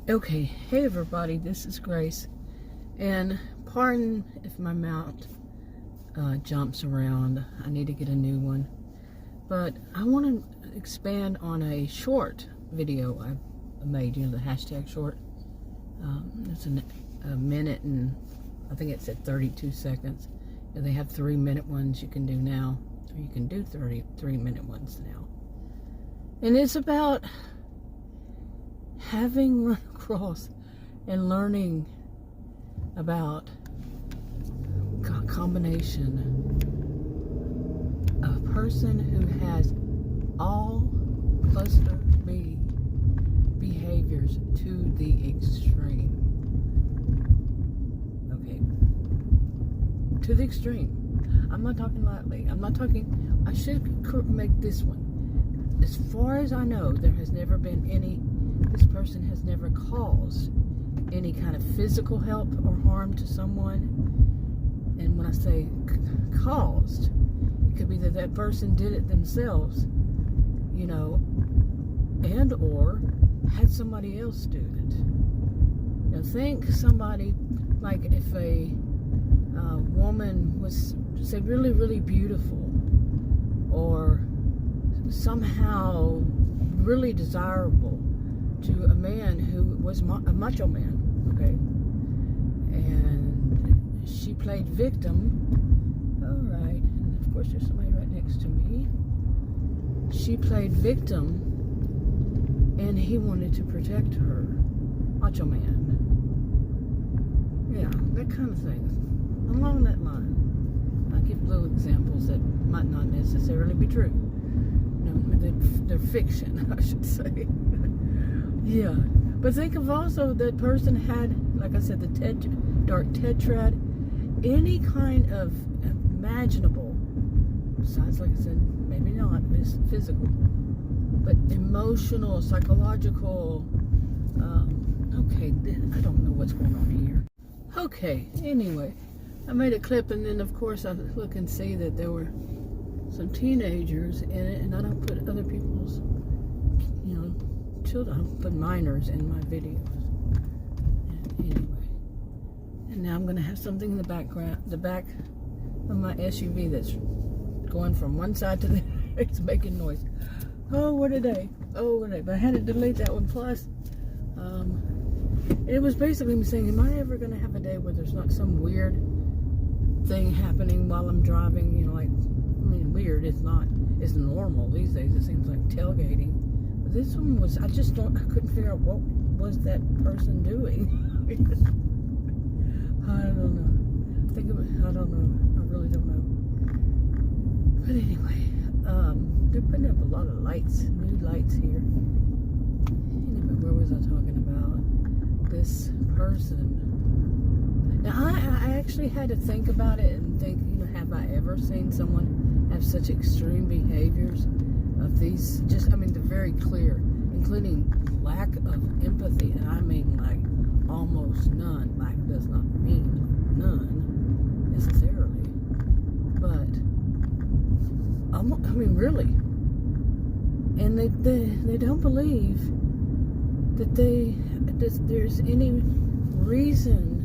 Okay, hey everybody, this is Grace, and pardon if my mouth jumps around. I need to get a new one, but I want to expand on a short video I made, the hashtag short. It's a minute and I think it's at 32 seconds. They have 3-minute ones you can do now, or you can do 3-minute ones now, and it's about having run across and learning about a combination, a person who has all cluster B behaviors to the extreme. Okay, to the extreme. I'm not talking lightly. I should make this one. As far as I know, there has never been this person has never caused any kind of physical help or harm to someone. And when I say caused, it could be that person did it themselves, and or had somebody else do it. Think somebody, like if a woman was, say, really, really beautiful, or somehow really desirable to a man who was a macho man, okay? And she played victim. All right, and of course there's somebody right next to me. She played victim, and he wanted to protect her. Macho man. Yeah, that kind of thing. Along that line. I'll give little examples that might not necessarily be true. They're fiction, I should say. Yeah, but think of also that person had, like I said, the dark tetrad, any kind of imaginable, besides, like I said, maybe not physical, but emotional, psychological, okay, I don't know what's going on here. Okay, anyway, I made a clip, and then of course I look and see that there were some teenagers in it, and I don't put other people's, children. I don't put minors in my videos. And anyway, and now I'm going to have something in the background, the back of my SUV that's going from one side to the other. It's making noise. Oh, what a day. But I had to delete that one. Plus, it was basically me saying, am I ever going to have a day where there's not some weird thing happening while I'm driving? Weird. It's normal these days. It seems like tailgating. But this one was, I couldn't figure out what was that person doing. I don't know. I don't know. I really don't know. But anyway, they're putting up a lot of lights, new lights here. Anyway, where was I talking about? This person. Now, I actually had to think about it and think, have I ever seen someone have such extreme behaviors of these, they're very clear, including lack of empathy, and I mean like almost none. Lack does not mean none necessarily, but really, and they don't believe that there's any reason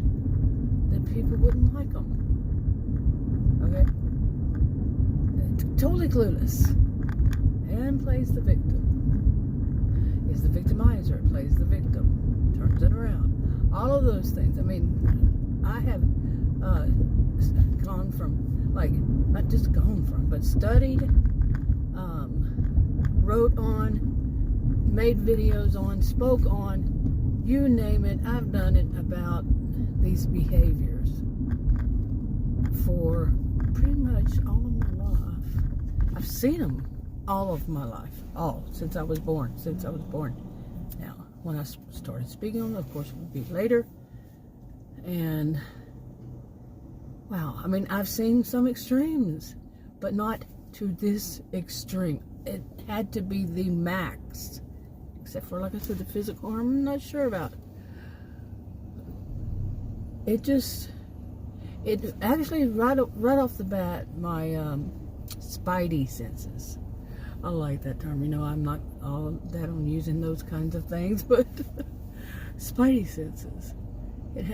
that people wouldn't like them. Okay? Totally clueless. And plays the victim. Is the victimizer, plays the victim, turns it around. All of those things. I have gone from, not just gone from, but studied, wrote on, made videos on, spoke on, you name it, I've done it about these behaviors for pretty much all of my life. I've seen them all of my life, since I was born. Now, when I started speaking on them, of course, it would be later. And wow, I've seen some extremes, but not to this extreme. It had to be the max, except for, like I said, the physical harm. I'm not sure about. It actually right off the bat, my spidey senses. I like that term. I'm not all that on using those kinds of things, but Spidey senses. It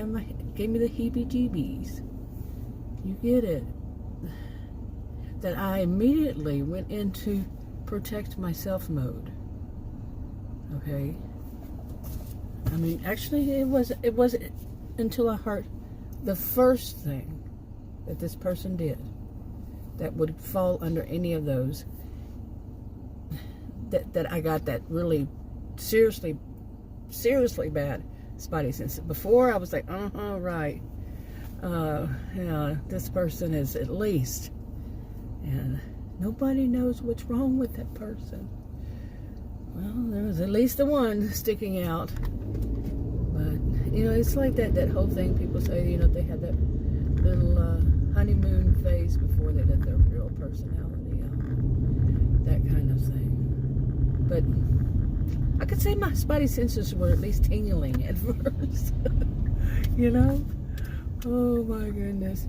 gave me the heebie-jeebies. You get it? That I immediately went into protect myself mode. Okay? I mean, actually, it wasn't until I heard the first thing that this person did that would fall under any of those that I got that really seriously bad spidey sense. Before I was like, right. Yeah, this person is at least, and nobody knows what's wrong with that person. Well, there was at least the one sticking out. But, it's like that whole thing people say, they had that little honeymoon phase before they let their real personality out. That kind of thing. But I could say my spidey senses were at least tingling at first. Oh my goodness.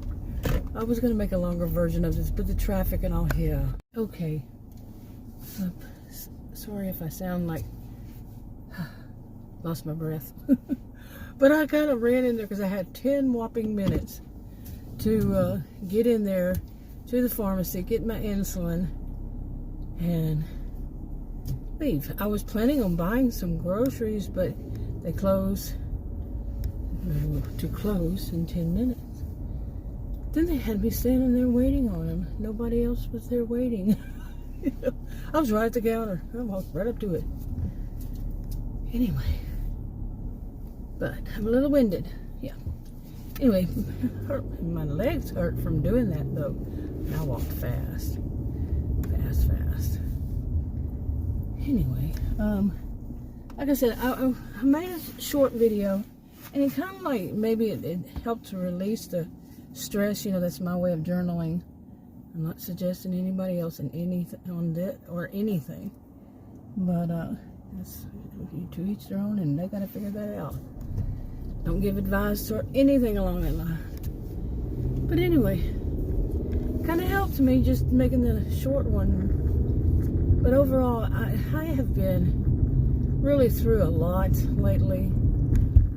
I was going to make a longer version of this, but the traffic and all here. Okay. Sorry if I sound like lost my breath. But I kind of ran in there because I had 10 whopping minutes to get in there to the pharmacy, get my insulin, and leave. I was planning on buying some groceries, but they close in 10 minutes. Then they had me standing there waiting on them. Nobody else was there waiting. I was right at the counter. I walked right up to it. Anyway, but I'm a little winded. Yeah. Anyway, my legs hurt from doing that though. I walked fast. Anyway, like I said, I made a short video, and it kind of like maybe it helped to release the stress. That's my way of journaling. I'm not suggesting anybody else in anything on that or anything, but it's to each their own, and they got to figure that out. Don't give advice or anything along that line. But anyway, kind of helped me just making the short one. But overall, I have been really through a lot lately.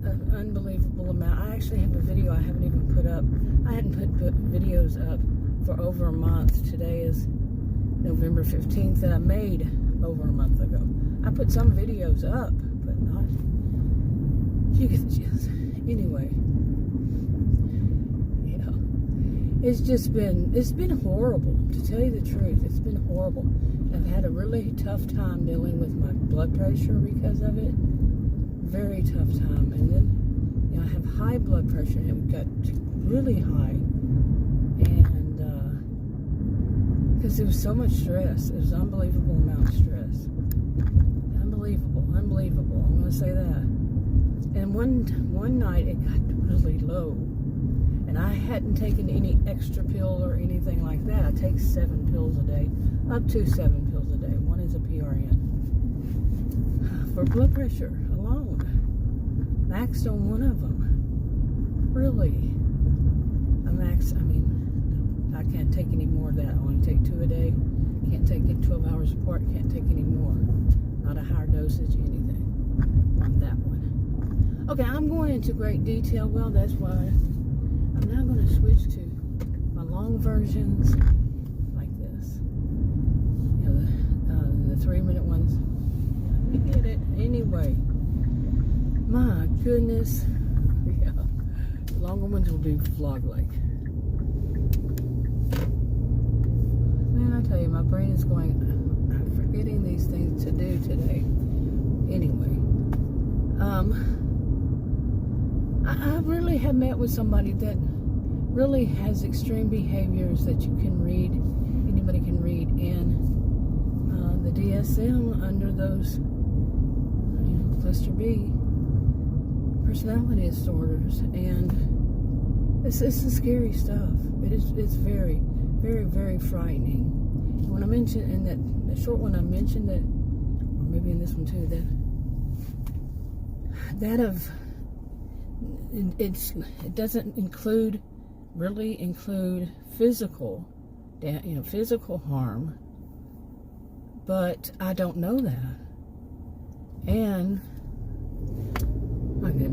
An unbelievable amount. I actually have a video I haven't even put up. I hadn't put videos up for over a month. Today is November 15th, that I made over a month ago. I put some videos up, but not. You can just. Anyway. It's been horrible, to tell you the truth. It's been horrible. I've had a really tough time dealing with my blood pressure because of it. Very tough time. And then, I have high blood pressure. It got really high. And, because there was so much stress. It was an unbelievable amount of stress. Unbelievable. I'm going to say that. And one night it got really low. And I hadn't taken any extra pill or anything like that. I take 7 pills a day, up to 7 pills a day. One is a PRN. For blood pressure alone. Maxed on one of them. Really. I can't take any more of that. I only take 2 a day. Can't take it 12 hours apart. Can't take any more. Not a higher dosage, anything on that one. Okay, I'm going into great detail. Well, that's why I'm now going to switch to my long versions like this. The 3-minute ones. You get it. Anyway, my goodness. Yeah. The longer ones will be vlog-like. Man, I tell you, my brain is going, I'm forgetting these things to do today. Anyway, I really have met with somebody that really has extreme behaviors that you can read, anybody can read in the DSM under those, cluster B personality disorders, and it's the scary stuff. It's very, very, very frightening. When I mentioned in that short one, I mentioned that, or maybe in this one too, it doesn't really include physical harm, but I don't know that. And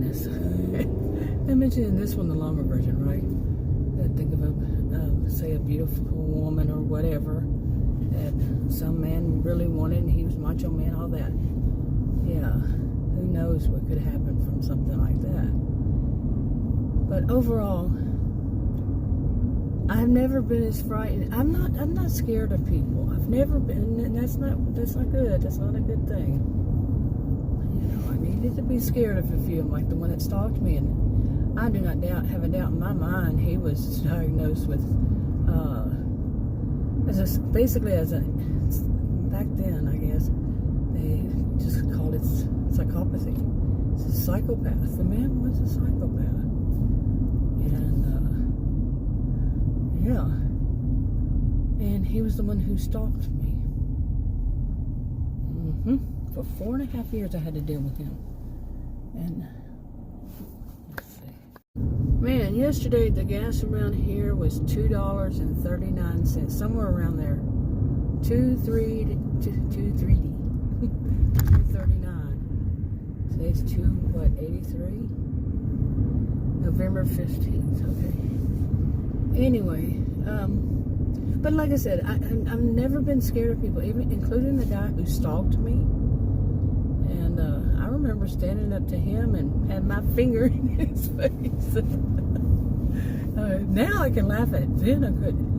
goodness. I'm mentioning this one, the longer version, right? I think of say a beautiful woman or whatever that some man really wanted, and he was macho man, all that. Yeah, who knows what could happen from something like that. But overall, I've never been as frightened. I'm not scared of people. I've never been, and that's not good. That's not a good thing. You know, I needed to be scared of a few, like the one that stalked me, and I do not have a doubt in my mind he was diagnosed with back then, I guess they just called it psychopathy. It's a psychopath. The man was a psychopath, and yeah, and he was the one who stalked me. For 4.5 years I had to deal with him. And let's see. Man, yesterday the gas around here was $2.39, somewhere around there. 2.39. Today's 83? November 15th, okay. Anyway, but like I said, I've never been scared of people, even including the guy who stalked me. And I remember standing up to him and had my finger in his face. Now I can laugh at it. Then I couldn't.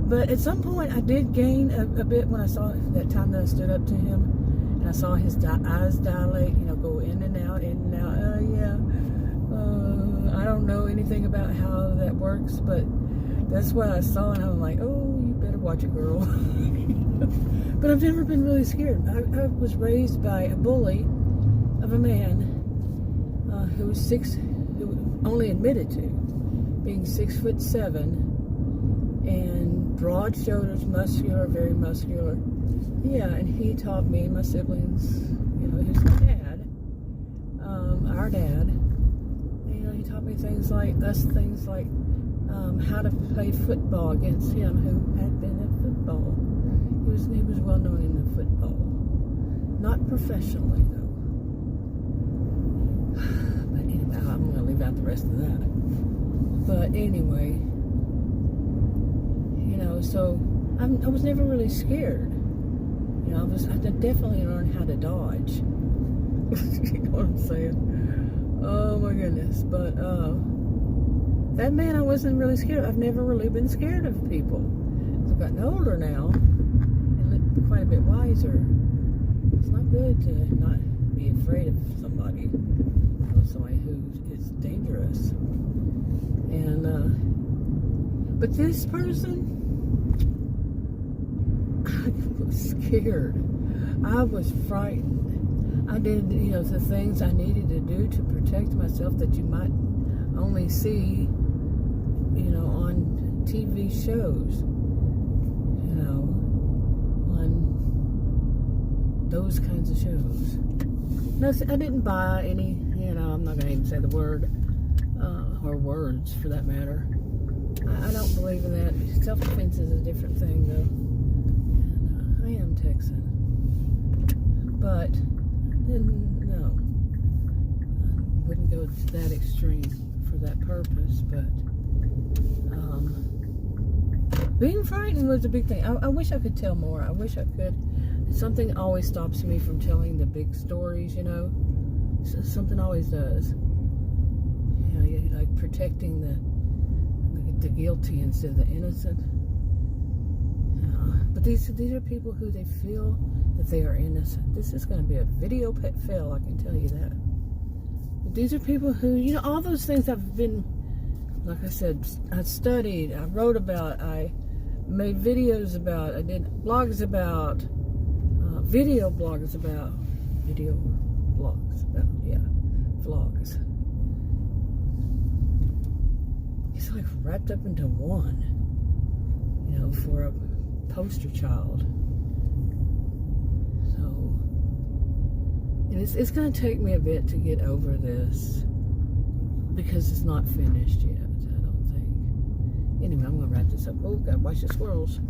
But at some point, I did gain a bit when I saw that time that I stood up to him, and I saw his eyes dilate, go in and out, in and out. I don't know anything about how that works, but that's what I saw, and I'm like, oh, you better watch it, girl. But I've never been really scared. I was raised by a bully of a man who only admitted to being 6'7", and broad shoulders, muscular, very muscular. Yeah, and he taught me and my siblings, his dad, our dad. He taught me things like how to play football against him, who had been at football. He was well known in the football, not professionally though. But anyway, I'm going to leave out the rest of that. But anyway, so I was never really scared. I definitely learned how to dodge. You know what I'm saying? Oh my goodness. But that man, I wasn't really scared. I've never really been scared of people. I've gotten older now and quite a bit wiser. It's not good to not be afraid of somebody, somebody who is dangerous. And but this person, I was scared. I was frightened. I did, the things I needed to do to protect myself that you might only see, on TV shows, on those kinds of shows. No, I didn't buy any, I'm not going to even say the word, or words for that matter. I don't believe in that. Self-defense is a different thing, though. And, I am Texan. But, no. I wouldn't go to that extreme for that purpose, but being frightened was a big thing. I wish I could tell more. I wish I could. Something always stops me from telling the big stories, Something always does. Like protecting the guilty instead of the innocent. But these are people who they feel that they are innocent. This is going to be a video pet fail, I can tell you that. But these are people who, all those things I've been, like I said, I studied, I wrote about, I made videos about, I did blogs about, vlogs about, vlogs. It's like wrapped up into one, for a poster child. So, and it's going to take me a bit to get over this because it's not finished yet, I don't think. Anyway, I'm going to wrap this up. Oh, gotta watch the squirrels.